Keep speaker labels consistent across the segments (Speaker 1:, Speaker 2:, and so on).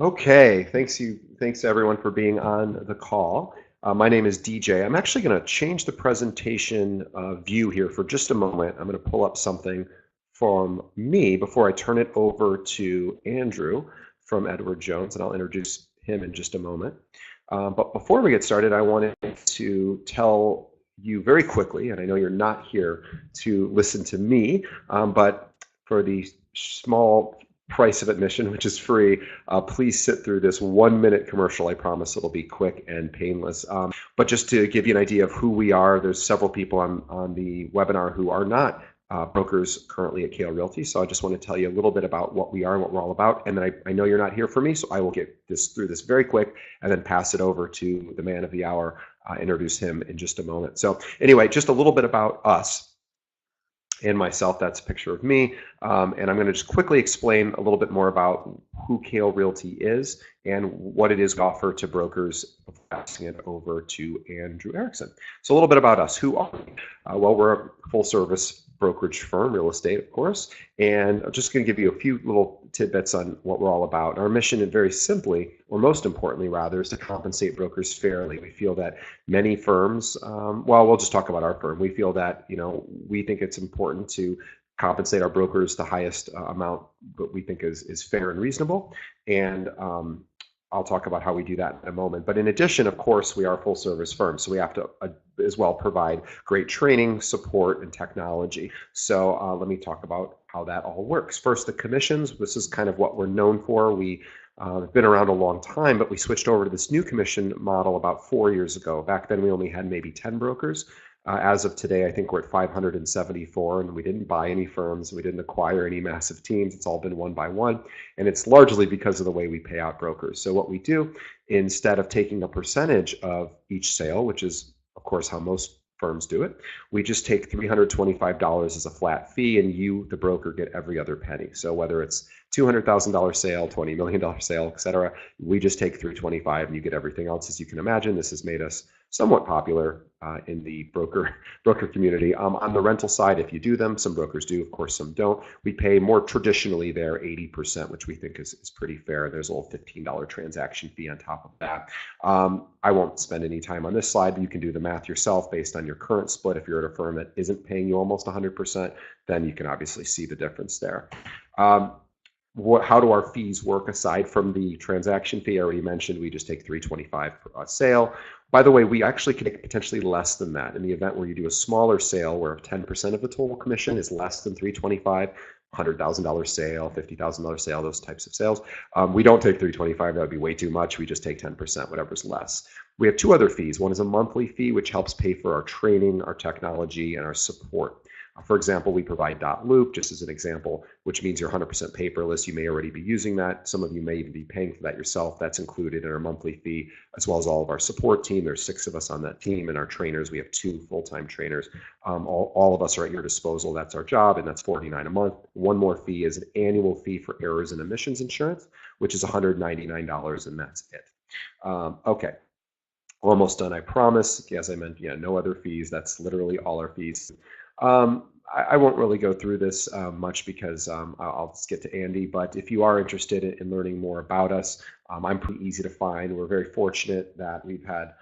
Speaker 1: Okay, thanks to everyone for being on the call. My name is DJ. I'm actually going to change the presentation view here for just a moment. I'm going to pull up something from me before I turn it over to Andrew from Edward Jones, and I'll introduce him in just a moment. But before we get started, I wanted to tell you very quickly, and I know you're not here to listen to me, but for the small price of admission, which is free, please sit through this 1 minute commercial. I promise it'll be quick and painless. But just to give you an idea of who we are, there's several people on the webinar who are not brokers currently at Kale Realty. So I just want to tell you a little bit about what we are and what we're all about. And then I know you're not here for me, so I will get through this very quick and then pass it over to the man of the hour, introduce him in just a moment. So anyway, just a little bit about us and myself. That's a picture of me. And I'm going to just quickly explain a little bit more about who Kale Realty is and what it is we offer to brokers before passing it over to Andrew Erickson. So a little bit about us. Who are we? Well, we're a full service brokerage firm, real estate, of course. And I'm just going to give you a few little tidbits on what we're all about. Our mission, and very simply, or most importantly rather, is to compensate brokers fairly. We feel that many firms, well, we'll just talk about our firm. We feel that, we think it's important to compensate our brokers the highest amount that we think is fair and reasonable. And I'll talk about how we do that in a moment. But in addition, of course, we are a full service firm. So we have to as well provide great training, support, and technology. So let me talk about how that all works. First, the commissions. This is kind of what we're known for. We have been around a long time, but we switched over to this new commission model about 4 years ago. Back then, we only had maybe 10 brokers. As of today, I think we're at 574, and we didn't buy any firms. We didn't acquire any massive teams. It's all been one by one, and it's largely because of the way we pay out brokers. So what we do, instead of taking a percentage of each sale, which is, of course, how most firms do it, we just take $325 as a flat fee, and you, the broker, get every other penny. So whether it's $200,000 sale, $20 million sale, et cetera, we just take $325 and you get everything else. As you can imagine, this has made us somewhat popular in the broker community. On the rental side, if you do them, some brokers do, of course, some don't. We pay more traditionally there 80%, which we think is pretty fair. There's a little $15 transaction fee on top of that. I won't spend any time on this slide, but you can do the math yourself based on your current split. If you're at a firm that isn't paying you almost 100%, then you can obviously see the difference there. How do our fees work aside from the transaction fee? I already mentioned we just take $325 per sale. By the way, we actually can take potentially less than that in the event where you do a smaller sale where 10% of the total commission is less than $325, $100,000 sale, $50,000 sale, those types of sales. We don't take $325. That would be way too much. We just take 10%, whatever's less. We have two other fees. One is a monthly fee, which helps pay for our training, our technology, and our support. For example, we provide .loop, just as an example, which means you're 100% paperless. You may already be using that. Some of you may even be paying for that yourself. That's included in our monthly fee, as well as all of our support team. There's 6 of us on that team, and our trainers, we have 2 full-time trainers. All of us are at your disposal. That's our job, and that's $49 a month. One more fee is an annual fee for errors and omissions insurance, which is $199, and that's it. Okay. Almost done, I promise. As I mentioned, no other fees. That's literally all our fees. I won't really go through this much because I'll just get to Andy, but if you are interested in learning more about us, I'm pretty easy to find. We're very fortunate that we've had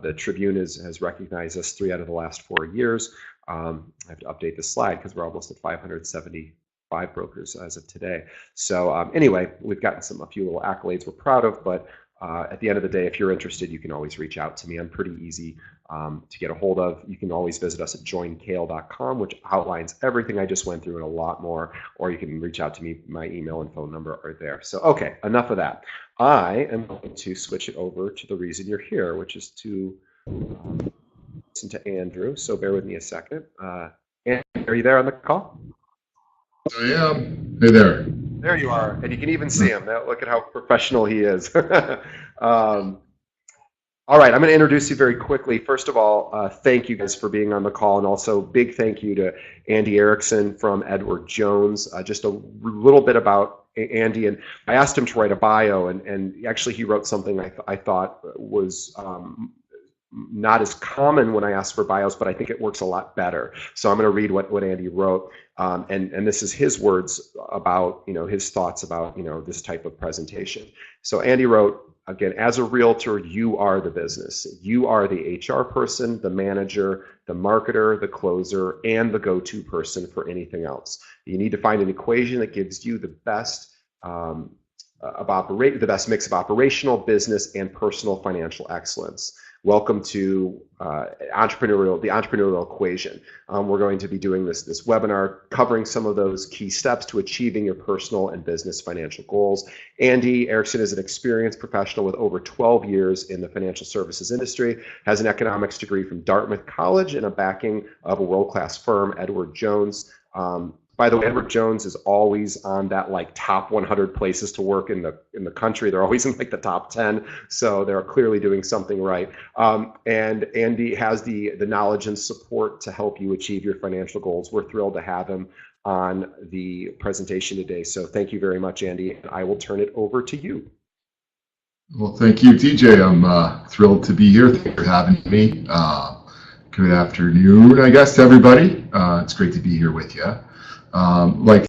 Speaker 1: the Tribune has recognized us 3 out of the last 4 years. I have to update this slide because we're almost at 575 brokers as of today. So anyway, we've gotten a few little accolades we're proud of, but at the end of the day, if you're interested, you can always reach out to me. I'm pretty easy to get a hold of. You can always visit us at joinkale.com, which outlines everything I just went through and a lot more, or you can reach out to me. My email and phone number are there. So, okay, enough of that. I am going to switch it over to the reason you're here, which is to listen to Andrew. So bear with me a second. Andrew, are you there on the call?
Speaker 2: I am. Hey there.
Speaker 1: There you are, and you can even see him. Now, look at how professional he is. All right, I'm going to introduce you very quickly. First of all, thank you guys for being on the call, and also big thank you to Andy Erickson from Edward Jones. Just a little bit about Andy, and I asked him to write a bio, and actually he wrote something I thought was not as common when I ask for bios, but I think it works a lot better. So I'm going to read what Andy wrote, and this is his words about, his thoughts about, this type of presentation. So Andy wrote, again, as a realtor, you are the business. You are the HR person, the manager, the marketer, the closer, and the go-to person for anything else. You need to find an equation that gives you the best the best mix of operational, business, and personal financial excellence. Welcome to the entrepreneurial equation. We're going to be doing this webinar covering some of those key steps to achieving your personal and business financial goals. Andy Erickson is an experienced professional with over 12 years in the financial services industry, has an economics degree from Dartmouth College and a backing of a world-class firm, Edward Jones. By the way, Edward Jones is always on that top 100 places to work in the country. They're always in the top 10, so they're clearly doing something right. And Andy has the knowledge and support to help you achieve your financial goals. We're thrilled to have him on the presentation today. So thank you very much, Andy. I will turn it over to you.
Speaker 2: Well, thank you, TJ. I'm thrilled to be here. Thank you for having me. Good afternoon, I guess, to everybody. It's great to be here with you. Like I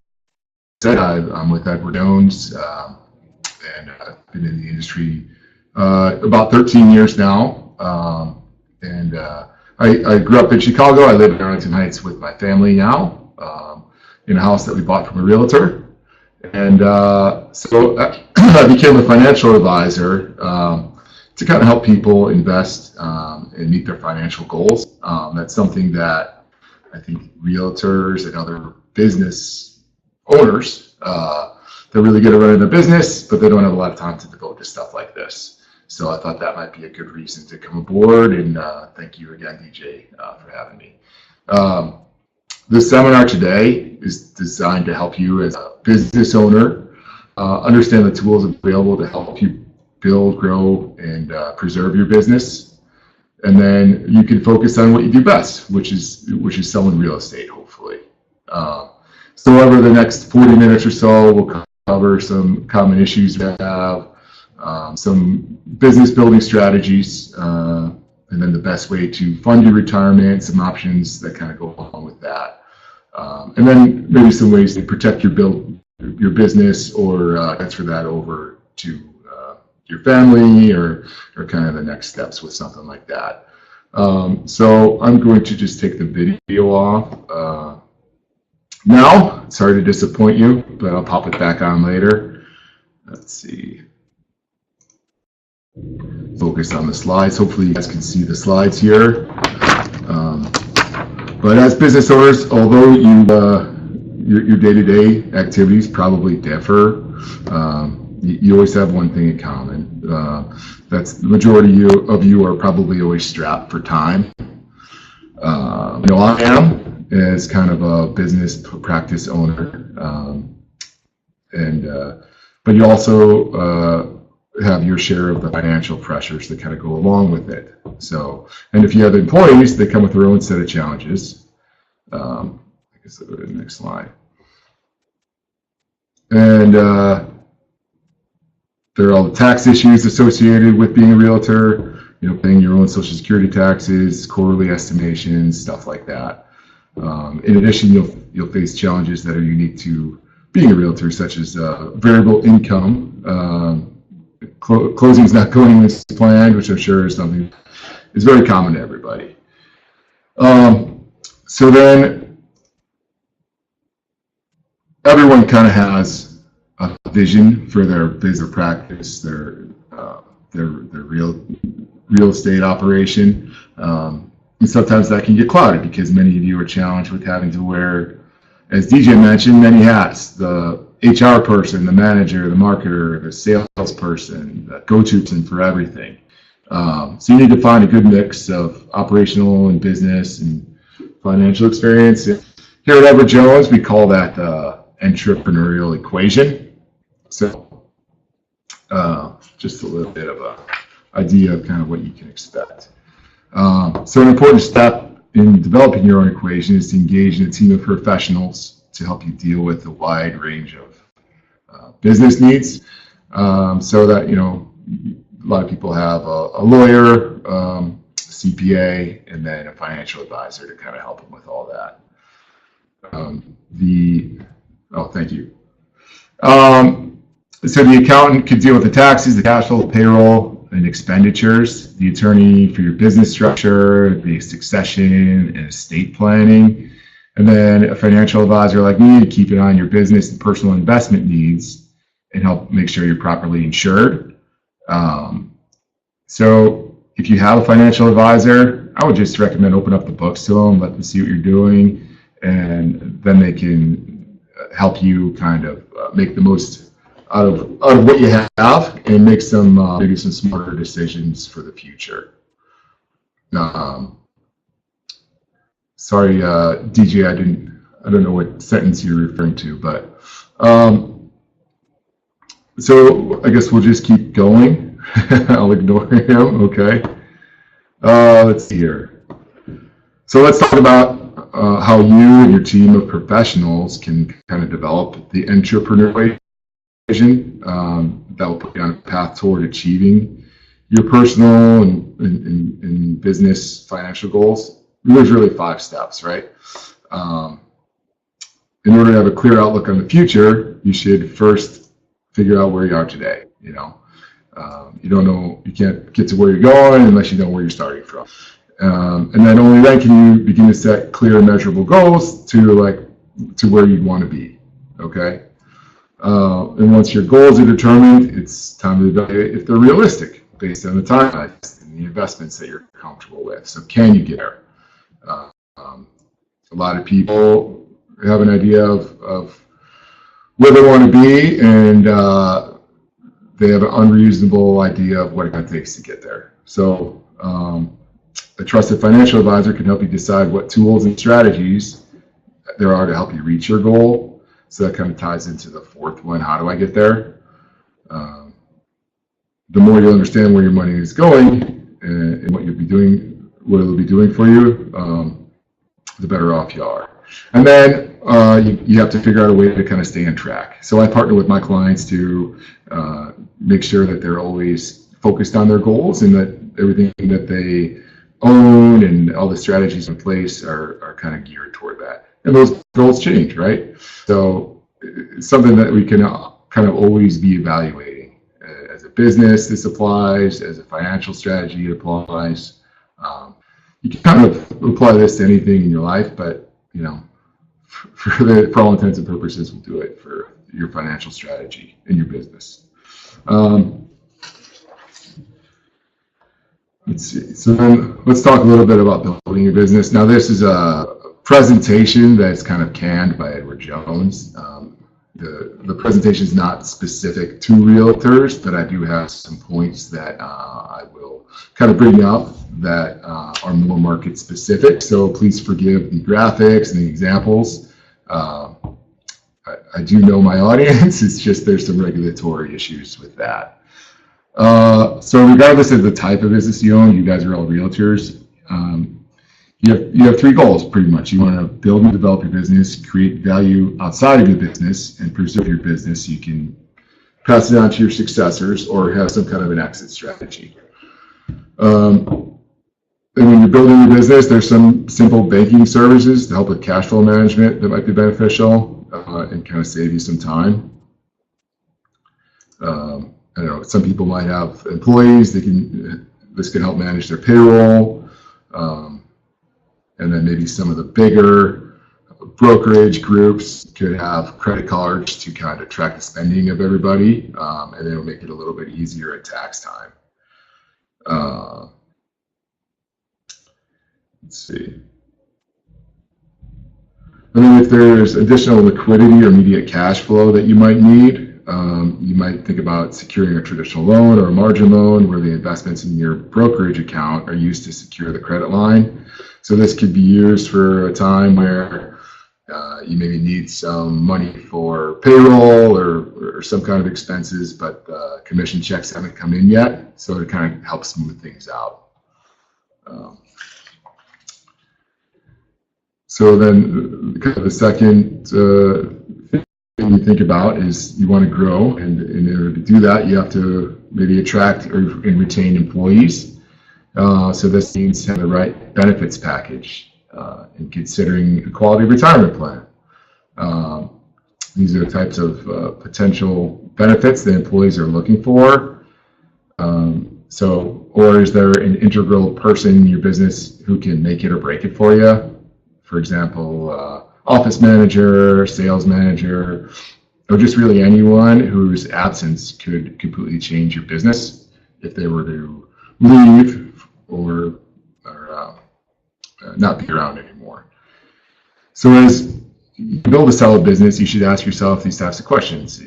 Speaker 2: said, I'm with Edward Jones, and I've been in the industry about 13 years now. I grew up in Chicago. I live in Arlington Heights with my family now, in a house that we bought from a realtor. And so I became a financial advisor to kind of help people invest and meet their financial goals. That's something that I think realtors and other business owners, they're really good at running their business, but they don't have a lot of time to devote to stuff like this. So I thought that might be a good reason to come aboard, and thank you again, DJ, for having me. This seminar today is designed to help you as a business owner understand the tools available to help you build, grow, and preserve your business. And then you can focus on what you do best, which is selling real estate, hopefully. So over the next 40 minutes or so, we'll cover some common issues we have, some business building strategies, and then the best way to fund your retirement, some options that kind of go along with that. And then maybe some ways to protect your business or transfer that over to your family or kind of the next steps with something like that. So I'm going to just take the video off now. Sorry to disappoint you, but I'll pop it back on later. Let's see. Focus on the slides. Hopefully you guys can see the slides here. But as business owners, although your day-to-day activities probably differ, you always have one thing in common. That's the majority of you are probably always strapped for time. I am as kind of a business practice owner, but you also have your share of the financial pressures that kind of go along with it. So, and if you have employees, they come with their own set of challenges. I guess I'll go to the next slide. And there are all the tax issues associated with being a realtor, paying your own Social Security taxes, quarterly estimations, stuff like that. In addition, you'll face challenges that are unique to being a realtor, such as variable income, closing's not going as planned, which I'm sure is something is very common to everybody. So then everyone kind of has a vision for their business practice, their real estate operation, and sometimes that can get clouded because many of you are challenged with having to wear, as DJ mentioned, many hats: the HR person, the manager, the marketer, the salesperson, the go-to person for everything. So you need to find a good mix of operational and business and financial experience. Here at Edward Jones, we call that the entrepreneurial equation. So just a little bit of an idea of kind of what you can expect. So an important step in developing your own equation is to engage in a team of professionals to help you deal with a wide range of business needs. So that, a lot of people have a lawyer, CPA, and then a financial advisor to kind of help them with all that. Thank you. So the accountant could deal with the taxes, the cash flow, payroll, and expenditures. The attorney for your business structure, the succession and estate planning. And then a financial advisor like me to keep an eye on your business and personal investment needs and help make sure you're properly insured. So if you have a financial advisor, I would just recommend open up the books to them, let them see what you're doing, and then they can help you kind of make the most out of what you have and make some maybe some smarter decisions for the future. Sorry, DJ, I don't know what sentence you're referring to, but so I guess we'll just keep going. I'll ignore him. Okay. Let's see here. So let's talk about how you and your team of professionals can kind of develop the entrepreneurial vision that will put you on a path toward achieving your personal and business financial goals. There's really 5 steps, right? In order to have a clear outlook on the future, you should first figure out where you are today. You don't know, you can't get to where you're going unless you know where you're starting from. And then only then can you begin to set clear, measurable goals to where you'd want to be. Okay. And once your goals are determined, it's time to evaluate if they're realistic based on the timeline and the investments that you're comfortable with. So can you get there? A lot of people have an idea of where they want to be, and they have an unreasonable idea of what it takes to get there. So a trusted financial advisor can help you decide what tools and strategies there are to help you reach your goal. So that kind of ties into the 4th one, how do I get there? The more you understand where your money is going and what you'll be doing, what it'll be doing for you, the better off you are. And then you have to figure out a way to kind of stay on track. So I partner with my clients to make sure that they're always focused on their goals and that everything that they own and all the strategies in place are kind of geared toward that. And those goals change, right? So it's something that we can kind of always be evaluating. As a business, this applies. As a financial strategy, it applies. You can kind of apply this to anything in your life, but for all intents and purposes, we'll do it for your financial strategy in your business. Let's see. So then let's talk a little bit about building your business. Now, this is a presentation that's kind of canned by Edward Jones. The presentation is not specific to realtors, but I do have some points that I will kind of bring up that are more market specific. So please forgive the graphics and the examples. I do know my audience. It's just there's some regulatory issues with that. So regardless of the type of business you own, you guys are all realtors. You have 3 goals pretty much. You want to build and develop your business, create value outside of your business, and preserve your business so you can pass it on to your successors or have some kind of an exit strategy. And when you're building your business, there's some simple banking services to help with cash flow management that might be beneficial and kind of save you some time. I don't know, some people might have employees. This can help manage their payroll. And then maybe some of the bigger brokerage groups could have credit cards to kind of track the spending of everybody, and it'll make it a little bit easier at tax time. Let's see. And then if there's additional liquidity or immediate cash flow that you might need, you might think about securing a traditional loan or a margin loan where the investments in your brokerage account are used to secure the credit line. So this could be used for a time where you maybe need some money for payroll or some kind of expenses, but commission checks haven't come in yet. So it kind of helps smooth things out. So then kind of the second thing you think about is you want to grow, and in order to do that, you have to maybe attract and retain employees. So this means having the right benefits package and considering a quality retirement plan. These are the types of potential benefits that employees are looking for. Or is there an integral person in your business who can make it or break it for you? For example, office manager, sales manager, or just really anyone whose absence could completely change your business if they were to leave or not be around anymore. So as you build a solid business, you should ask yourself these types of questions.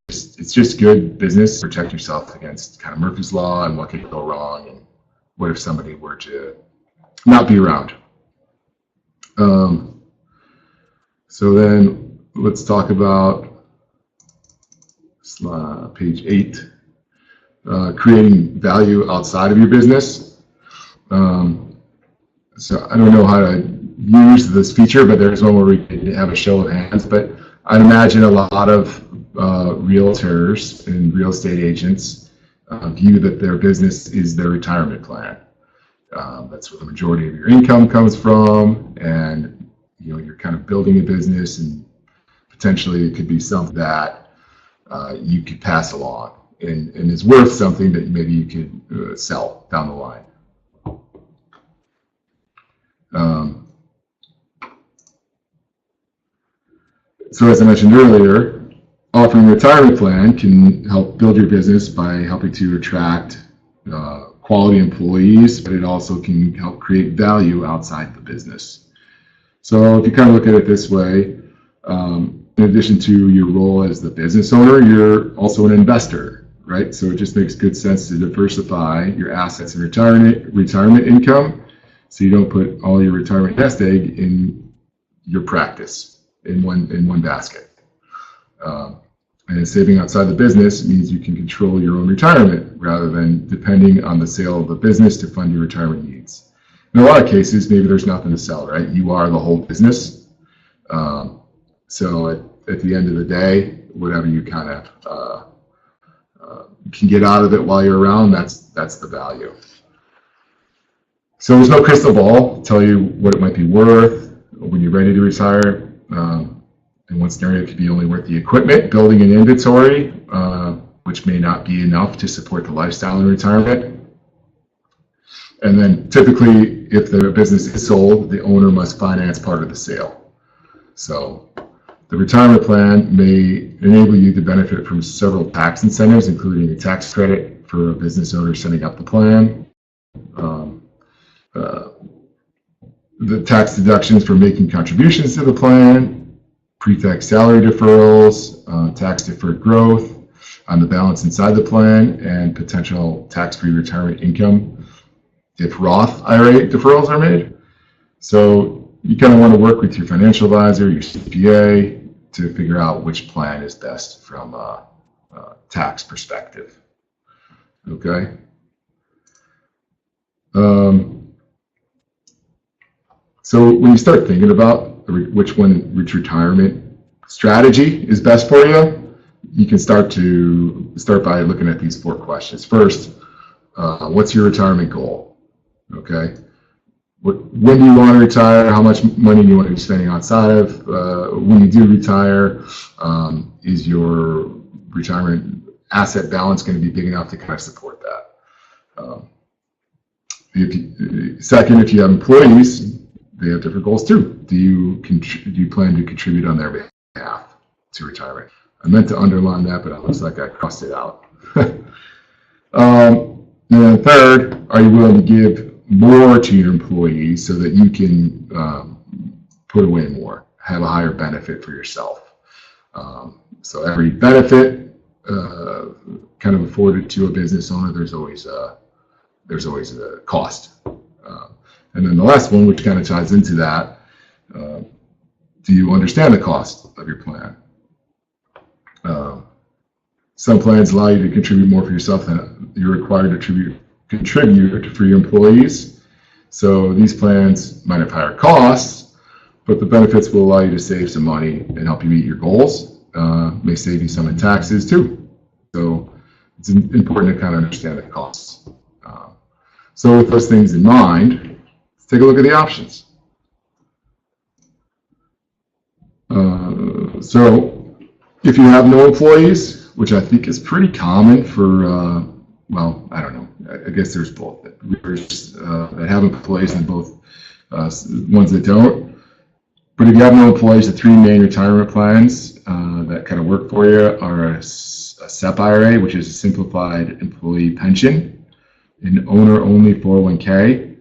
Speaker 2: It's just good business to protect yourself against kind of Murphy's Law and what could go wrong, and what if somebody were to not be around. So then let's talk about page 8, creating value outside of your business. So I don't know how to use this feature, but there's one where we could have a show of hands. But I'd imagine a lot of realtors and real estate agents view that their business is their retirement plan. That's where the majority of your income comes from, and you're kind of building a business, and potentially it could be something that you could pass along and is worth something that maybe you could sell down the line. So as I mentioned earlier, offering a retirement plan can help build your business by helping to attract quality employees, but it also can help create value outside the business. So if you kind of look at it this way, in addition to your role as the business owner, you're also an investor, right? So it just makes good sense to diversify your assets and retirement income, so you don't put all your retirement nest egg in your practice in one basket. And saving outside the business means you can control your own retirement rather than depending on the sale of the business to fund your retirement needs. In a lot of cases, maybe there's nothing to sell, right? You are the whole business. So at the end of the day, whatever you kind of can get out of it while you're around, that's the value. So there's no crystal ball to tell you what it might be worth when you're ready to retire. In one scenario, it could be only worth the equipment, building an inventory, which may not be enough to support the lifestyle in retirement. And then typically, if the business is sold, the owner must finance part of the sale. So the retirement plan may enable you to benefit from several tax incentives, including a tax credit for a business owner setting up the plan, the tax deductions for making contributions to the plan, pre-tax salary deferrals, tax-deferred growth on the balance inside the plan, and potential tax-free retirement income if Roth IRA deferrals are made. So you kind of want to work with your financial advisor, your CPA, to figure out which plan is best from a tax perspective. Okay. So when you start thinking about which retirement strategy is best for you, you can start by looking at these 4 questions. First, what's your retirement goal? Okay. When do you want to retire? How much money do you want to be spending outside of? When you do retire, is your retirement asset balance going to be big enough to kind of support that? Second, if you have employees, they have different goals too. Do you plan to contribute on their behalf to retirement? I meant to underline that, but it looks like I crossed it out. And then third, are you willing to give more to your employees so that you can put away more, have a higher benefit for yourself? So every benefit kind of afforded to a business owner, there's always a cost. And then the last one, which kind of ties into that, do you understand the cost of your plan? Some plans allow you to contribute more for yourself than you're required to contribute for your employees. So these plans might have higher costs, but the benefits will allow you to save some money and help you meet your goals. May save you some in taxes too. So it's important to kind of understand the costs. So with those things in mind, let's take a look at the options. So if you have no employees, which I think is pretty common for, well, I don't know. I guess there's both that have employees and both ones that don't. But if you have no employees, the three main retirement plans that kind of work for you are a SEP IRA, which is a simplified employee pension, an owner-only 401k,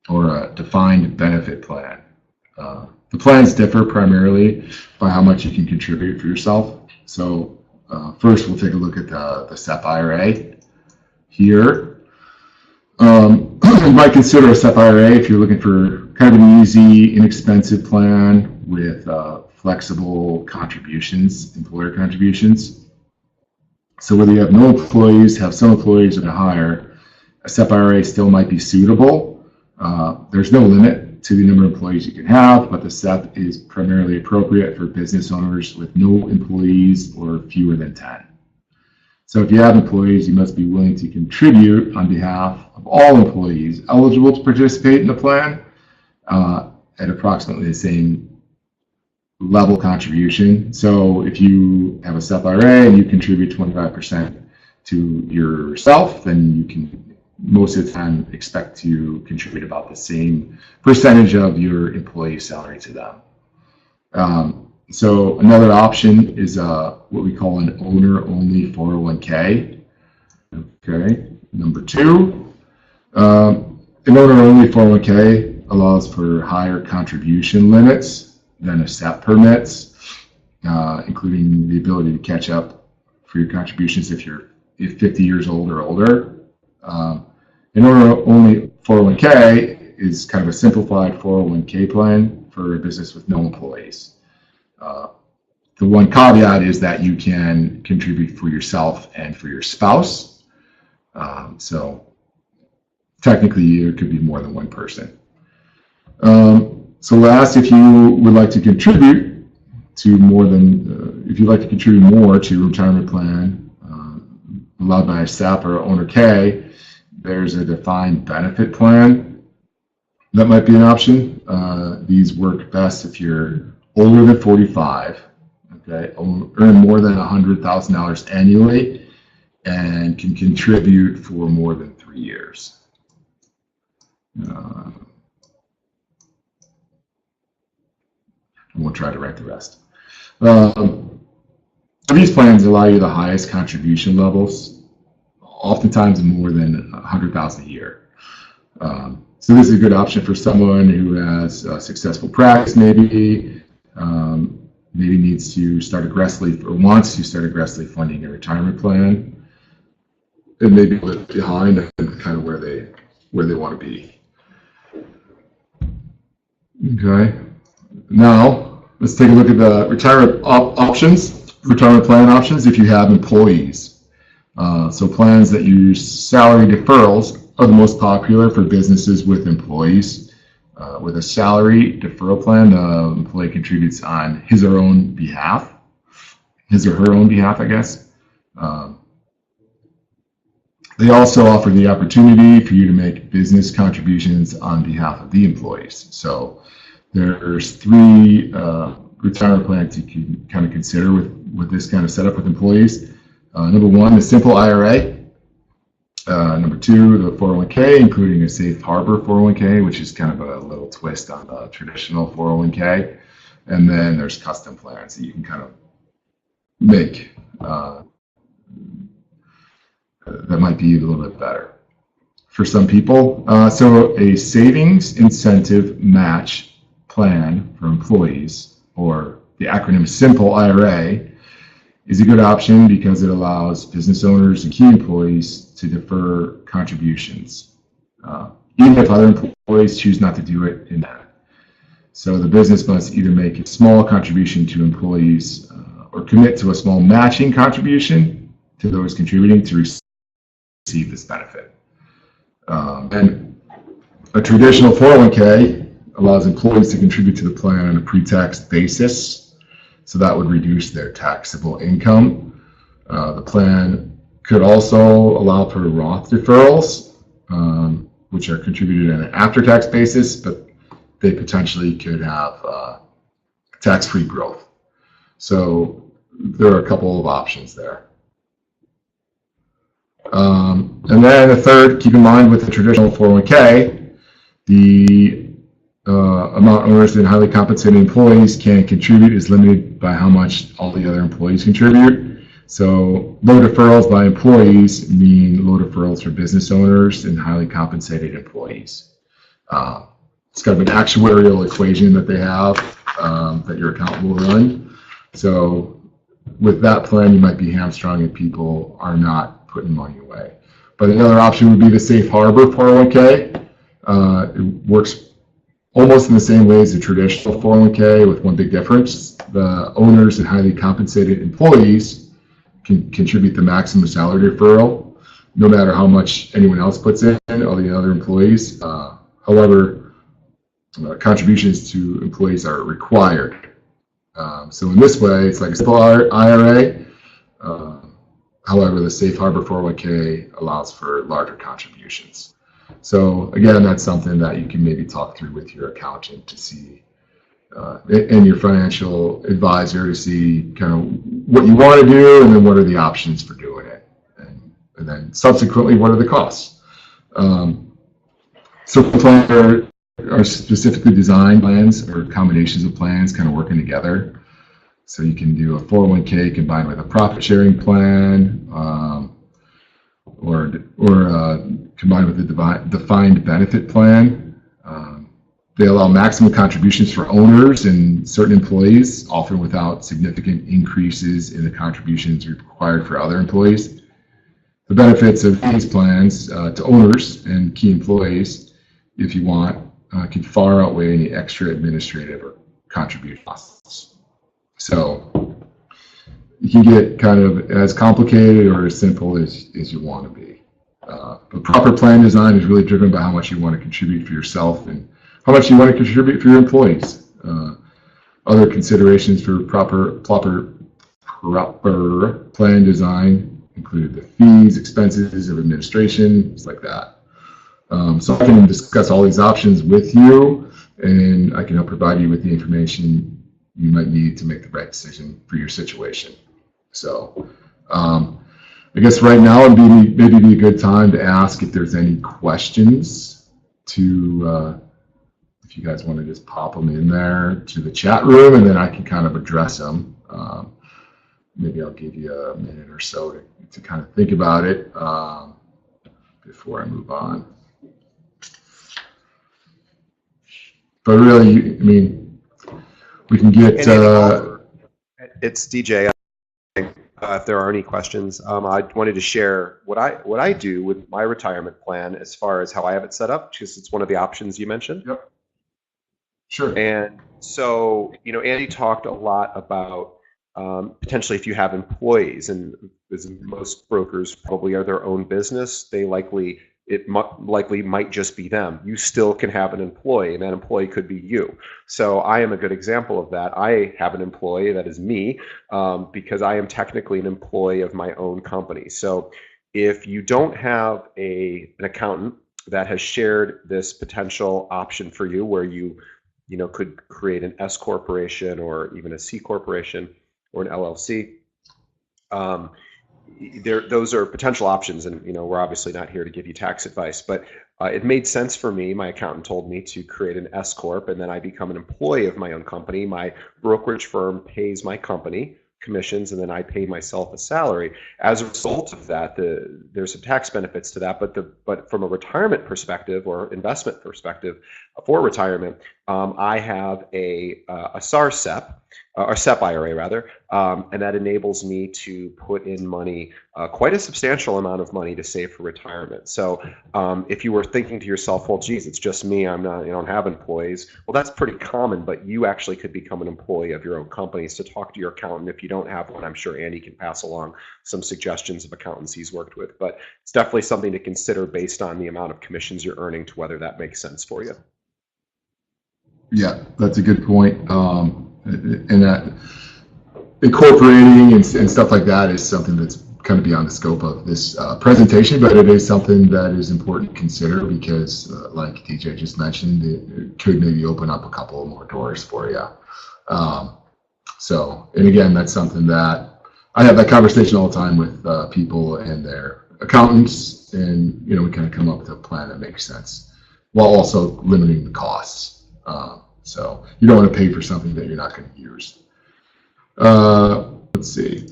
Speaker 2: or a defined benefit plan. The plans differ primarily by how much you can contribute for yourself. So first, we'll take a look at the SEP IRA here. You might consider a SEP IRA if you're looking for kind of an easy, inexpensive plan with flexible contributions, employer contributions. So whether you have no employees, have some employees or hire, a SEP IRA still might be suitable. There's no limit to the number of employees you can have, but the SEP is primarily appropriate for business owners with no employees or fewer than 10. So if you have employees, you must be willing to contribute on behalf of all employees eligible to participate in the plan at approximately the same level contribution. So if you have a SEP IRA and you contribute 25% to yourself, then you can most of the time expect to contribute about the same percentage of your employee salary to them. So another option is what we call an owner-only 401k. Okay, number two, an owner-only 401k allows for higher contribution limits than a SEP permits, including the ability to catch up for your contributions if you're 50 years old or older. An owner-only 401k is kind of a simplified 401k plan for a business with no employees. The one caveat is that you can contribute for yourself and for your spouse. So technically, it could be more than one person. So last, if you would like to contribute to more than, if you'd like to contribute more to your retirement plan allowed by a SEP or owner K, there's a defined benefit plan. That might be an option. These work best if you're older than 45, okay, earn more than $100,000 annually, and can contribute for more than 3 years. I won't try to write the rest. These plans allow you the highest contribution levels, oftentimes more than $100,000 a year. So this is a good option for someone who has a successful practice, maybe needs to start aggressively or wants to start aggressively funding a retirement plan, and maybe live behind and kind of where they want to be. Okay. Now let's take a look at the retirement plan options if you have employees. So plans that use salary deferrals are the most popular for businesses with employees. With a salary deferral plan, the employee contributes on his or her own behalf, I guess. They also offer the opportunity for you to make business contributions on behalf of the employees. So there's three retirement plans you can kind of consider with this kind of setup with employees. Number one, the simple IRA. Number two, the 401k, including a safe harbor 401k, which is kind of a little twist on the traditional 401k. And then there's custom plans that you can kind of make that might be a little bit better for some people. So a savings incentive match plan for employees, or the acronym SIMPLE IRA, is a good option because it allows business owners and key employees to defer contributions, even if other employees choose not to do it in that. So the business must either make a small contribution to employees or commit to a small matching contribution to those contributing to receive this benefit. And a traditional 401k allows employees to contribute to the plan on a pre-tax basis, so that would reduce their taxable income. The plan could also allow for Roth deferrals, which are contributed on an after-tax basis, but they potentially could have tax-free growth. So there are a couple of options there. And then the third, keep in mind with the traditional 401k, the amount owners and highly compensated employees can contribute is limited by how much all the other employees contribute. So low deferrals by employees mean low deferrals for business owners and highly compensated employees. It's kind of an actuarial equation that they have that your account will run. So with that plan, you might be hamstrung if people are not putting money away. But another option would be the safe harbor 401k. It works almost in the same way as the traditional 401k with one big difference. The owners and highly compensated employees can contribute the maximum salary deferral, no matter how much anyone else puts in, all the other employees. However, contributions to employees are required. So in this way, it's like a simple IRA. However, the Safe Harbor 401k allows for larger contributions. So again, that's something that you can maybe talk through with your accountant to see, and your financial advisor to see kind of what you want to do, and then what are the options for doing it, and then subsequently, what are the costs. So plans are specifically designed plans or combinations of plans kind of working together. So you can do a 401k combined with a profit sharing plan, or combined with a defined benefit plan. They allow maximum contributions for owners and certain employees, often without significant increases in the contributions required for other employees. The benefits of these plans to owners and key employees, if you want, can far outweigh any extra administrative or contribution costs. So you can get kind of as complicated or as simple as you want to be. But proper plan design is really driven by how much you want to contribute for yourself and how much you want to contribute for your employees. Other considerations for proper plan design include the fees, expenses of administration, things like that. So I can discuss all these options with you, and I can help provide you with the information you might need to make the right decision for your situation. So I guess right now would maybe be a good time to ask if there's any questions if you guys want to just pop them in there to the chat room, and then I can kind of address them. Maybe I'll give you a minute or so to kind of think about it before I move on. But really, I mean, we can get...
Speaker 1: It's DJ. If there are any questions, I wanted to share what I do with my retirement plan as far as how I have it set up, because it's one of the options you mentioned.
Speaker 2: Yep. Sure.
Speaker 1: And so, Andy talked a lot about potentially if you have employees, and as most brokers probably are their own business, it likely might just be them. You still can have an employee, and that employee could be you. So I am a good example of that. I have an employee that is me, because I am technically an employee of my own company. So if you don't have an accountant that has shared this potential option for you, where you could create an S corporation or even a C corporation or an LLC, those are potential options, and we're obviously not here to give you tax advice, but it made sense for me. My accountant told me to create an S corp, and then I become an employee of my own company. My brokerage firm pays my company commissions, and then I pay myself a salary. As a result of that, there's some tax benefits to that, but from a retirement perspective or investment perspective for retirement, I have a SAR-SEP, or SEP IRA rather, and that enables me to put in money, quite a substantial amount of money to save for retirement. So if you were thinking to yourself, well, geez, it's just me, I don't have employees. Well, that's pretty common, but you actually could become an employee of your own company. So talk to your accountant. If you don't have one, I'm sure Andy can pass along some suggestions of accountants he's worked with, but it's definitely something to consider based on the amount of commissions you're earning to whether that makes sense for you.
Speaker 2: Yeah, that's a good point. And that incorporating and stuff like that is something that's kind of beyond the scope of this presentation, but it is something that is important to consider because, like DJ just mentioned, it could maybe open up a couple more doors for you. And again, that's something that I have that conversation all the time with people and their accountants, and we kind of come up with a plan that makes sense while also limiting the costs. So you don't want to pay for something that you're not going to use. Let's see.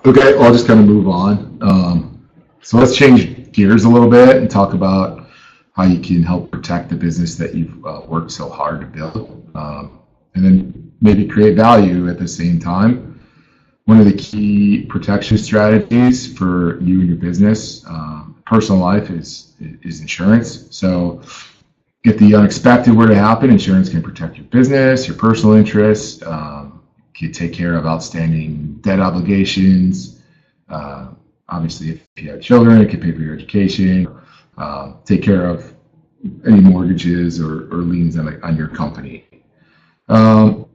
Speaker 2: Okay, I'll just kind of move on. So let's change gears a little bit and talk about how you can help protect the business that you've worked so hard to build, and then maybe create value at the same time. One of the key protection strategies for you and your business, personal life, is insurance. So if the unexpected were to happen, insurance can protect your business, your personal interests. Can take care of outstanding debt obligations. Obviously, if you have children, it can pay for your education. Take care of any mortgages or liens on your company. So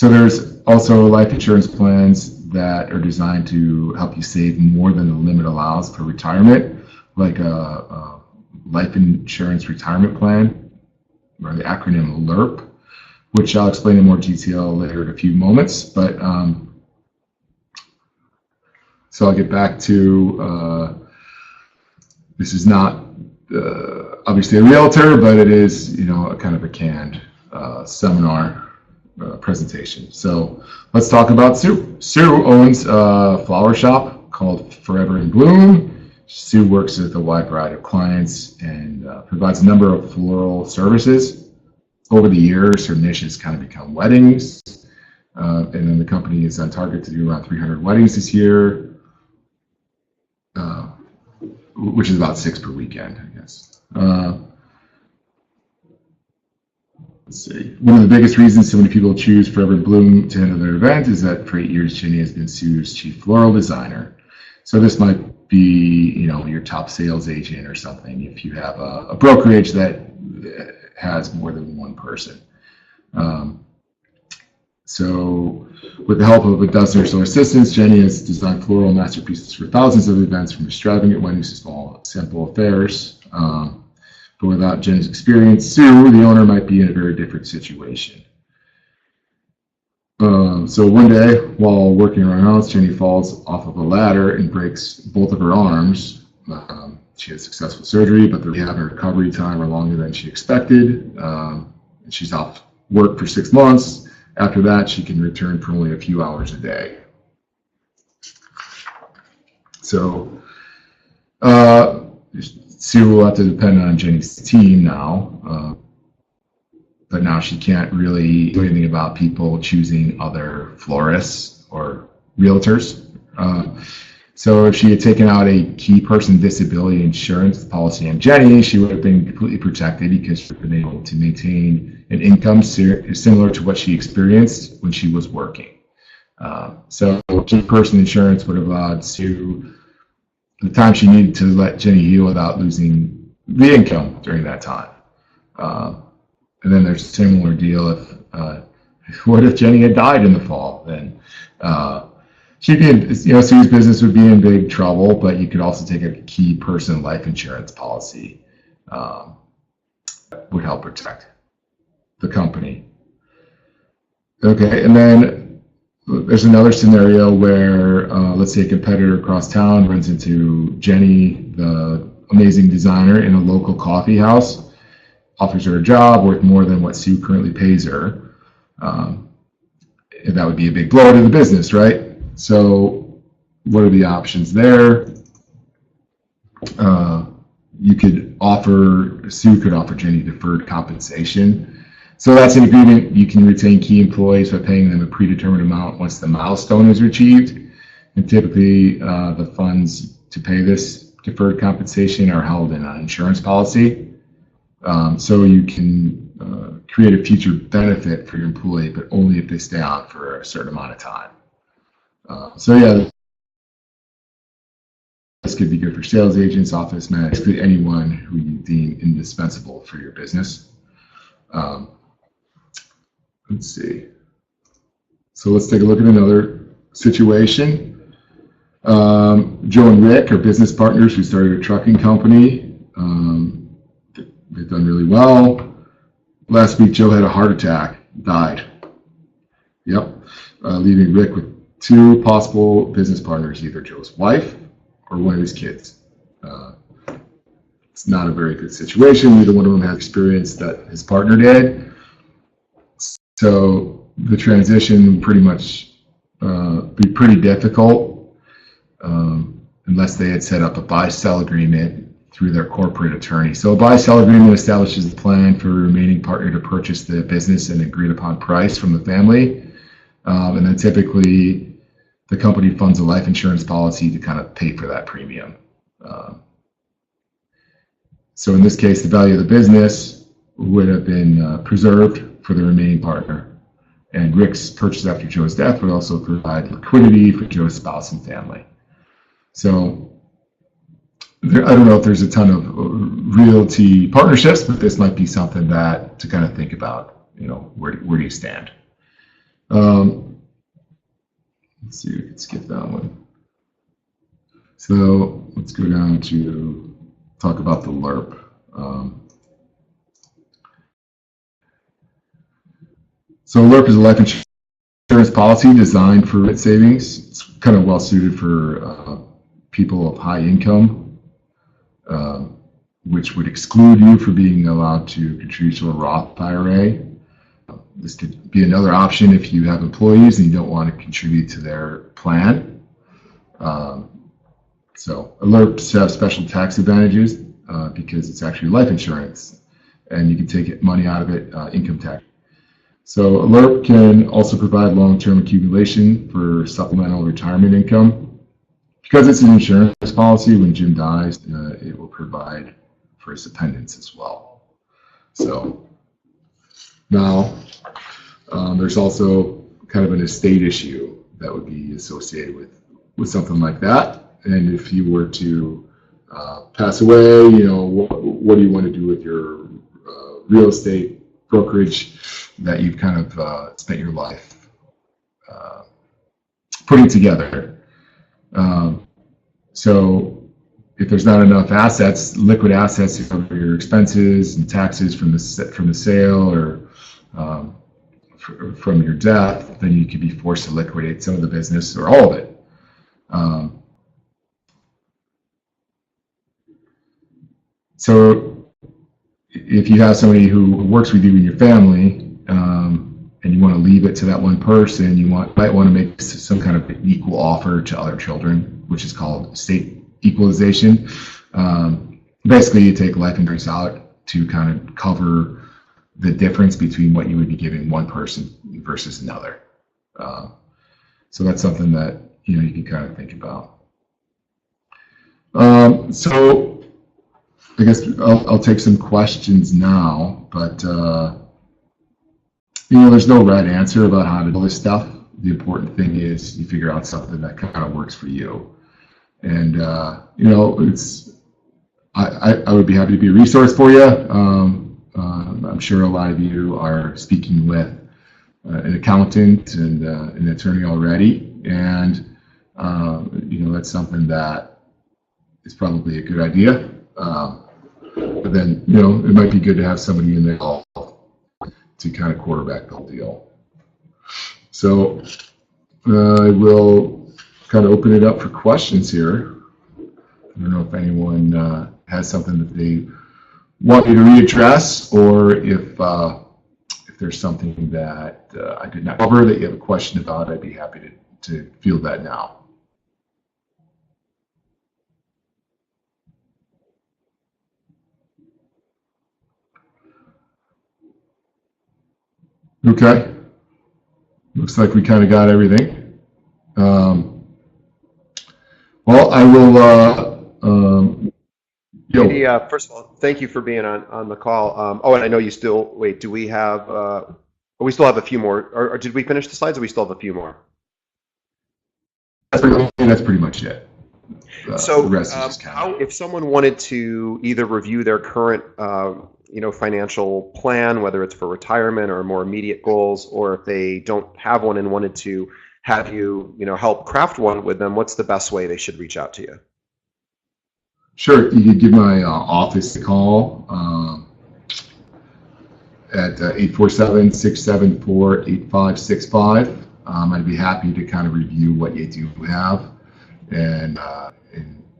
Speaker 2: there's also life insurance plans that are designed to help you save more than the limit allows for retirement, like a life insurance retirement plan, or the acronym LIRP, which I'll explain in more detail later in a few moments. But so I'll get back to, this is not obviously a realtor, but it is, a kind of a canned seminar presentation. So let's talk about Sue. Sue owns a flower shop called Forever in Bloom. Sue works with a wide variety of clients and provides a number of floral services. Over the years, her niche has kind of become weddings, and then the company is on target to do around 300 weddings this year, which is about 6 per weekend, I guess. Let's see. One of the biggest reasons so many people choose Forever Bloom to enter their event is that for 8 years, Jenny has been Sue's chief floral designer. So this might be, your top sales agent or something if you have a brokerage that has more than one person. So with the help of a dozen or so assistants, Jenny has designed floral masterpieces for thousands of events, from extravagant weddings to small, simple affairs. But without Jenny's experience, Sue, the owner, might be in a very different situation. So one day, while working around the house, Jenny falls off of a ladder and breaks both of her arms. She had successful surgery, but the rehab and recovery time are longer than she expected. She's off work for 6 months. After that, she can return for only a few hours a day. So Sue will have to depend on Jenny's team now. But now she can't really do anything about people choosing other florists or realtors. So if she had taken out a key person disability insurance policy on Jenny, she would have been completely protected because she would have been able to maintain an income similar to what she experienced when she was working. So key person insurance would have allowed Sue the time she needed to let Jenny heal without losing the income during that time. And then there's a similar deal if what if Jenny had died in the fall? Then she'd be in, Sue's business would be in big trouble, but you could also take a key person life insurance policy would help protect the company. Okay, and then there's another scenario where let's say a competitor across town runs into Jenny, the amazing designer, in a local coffee house, offers her a job worth more than what Sue currently pays her. And that would be a big blow to the business, right? So what are the options there? Sue could offer Jenny deferred compensation. So that's an agreement. You can retain key employees by paying them a predetermined amount once the milestone is achieved. And typically the funds to pay this deferred compensation are held in an insurance policy. So you can create a future benefit for your employee, but only if they stay on for a certain amount of time. So yeah, this could be good for sales agents, office managers, basically anyone who you deem indispensable for your business. Let's see. So let's take a look at another situation. Joe and Rick are business partners who started a trucking company. They've done really well. Last week, Joe had a heart attack, died. Yep. Leaving Rick with two possible business partners, either Joe's wife or one of his kids. It's not a very good situation. Neither one of them has experience that his partner did. So the transition would pretty much be pretty difficult unless they had set up a buy-sell agreement through their corporate attorney. So a buy-sell agreement establishes the plan for the remaining partner to purchase the business and agreed upon price from the family. And then typically the company funds a life insurance policy to kind of pay for that premium. So in this case, the value of the business would have been preserved for the remaining partner. And Rick's purchase after Joe's death would also provide liquidity for Joe's spouse and family. So I don't know if there's a ton of realty partnerships, but this might be something that to kind of think about, where do you stand? Let's see, we can skip that one. So let's go down to talk about the LURP. So LURP is a life insurance policy designed for rent savings. It's kind of well suited for people of high income, which would exclude you from being allowed to contribute to a Roth IRA. This could be another option if you have employees and you don't want to contribute to their plan. So alerts have special tax advantages because it's actually life insurance, and you can take money out of it, income tax. So alert can also provide long-term accumulation for supplemental retirement income. Because it's an insurance policy, when Jim dies, it will provide for his dependents as well. So now there's also kind of an estate issue that would be associated with something like that. And if you were to pass away, what do you want to do with your real estate brokerage that you've kind of spent your life putting together? So if there's not enough assets, liquid assets to cover your expenses and taxes from the sale or from your death, then you could be forced to liquidate some of the business or all of it. So if you have somebody who works with you in your family, and you want to leave it to that one person, you might want to make some kind of equal offer to other children, which is called estate equalization. Basically, you take life insurance out to kind of cover the difference between what you would be giving one person versus another. So that's something that you can kind of think about. So I guess I'll take some questions now, but there's no right answer about how to do this stuff. The important thing is you figure out something that kind of works for you. And it's I would be happy to be a resource for you. I'm sure a lot of you are speaking with an accountant and an attorney already, and that's something that is probably a good idea. But then it might be good to have somebody in there to kind of quarterback the whole deal. So I will kind of open it up for questions here. I don't know if anyone has something that they want me to readdress, or if there's something that I did not cover that you have a question about, I'd be happy to field that now. Okay. Looks like we kind of got everything. Well, I will.
Speaker 1: Maybe, first of all, thank you for being on the call. And I know you still wait. Do we have? We still have a few more, or did we finish the slides? Or we still have a few more?
Speaker 2: That's pretty much it.
Speaker 1: So,
Speaker 2: the rest is just
Speaker 1: if someone wanted to either review their current, financial plan, whether it's for retirement or more immediate goals, or if they don't have one and wanted to have you, help craft one with them, what's the best way they should reach out to you?
Speaker 2: Sure, you could give my office a call at 847-674-8565. I'd be happy to kind of review what you do have, and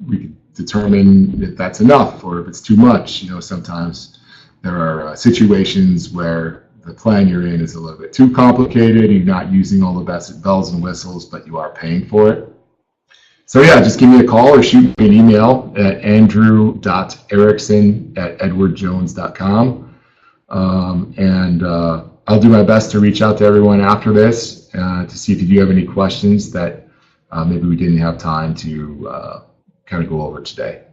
Speaker 2: we could determine if that's enough or if it's too much. Sometimes there are situations where the plan you're in is a little bit too complicated. You're not using all the best bells and whistles, but you are paying for it. So yeah, just give me a call or shoot me an email at andrew.erickson@edwardjones.com. And I'll do my best to reach out to everyone after this to see if you do have any questions that maybe we didn't have time to kind of go over today.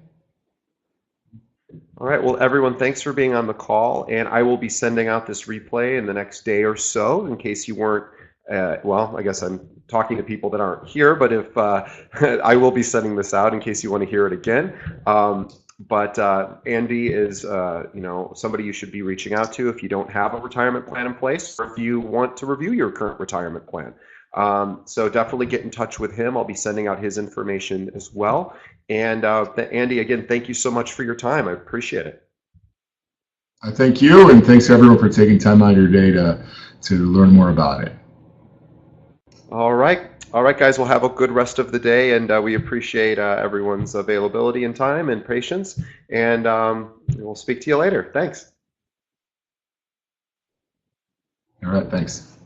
Speaker 1: All right, well, everyone, thanks for being on the call, and I will be sending out this replay in the next day or so in case you weren't, well, I guess I'm talking to people that aren't here, but if I will be sending this out in case you want to hear it again. But Andy is, somebody you should be reaching out to if you don't have a retirement plan in place or if you want to review your current retirement plan. So definitely get in touch with him. I'll be sending out his information as well. And Andy, again, thank you so much for your time. I appreciate it.
Speaker 2: I thank you, and thanks everyone for taking time out of your day to learn more about it.
Speaker 1: All right, guys, we'll have a good rest of the day, and we appreciate everyone's availability and time and patience, and we'll speak to you later. Thanks.
Speaker 2: All right, thanks.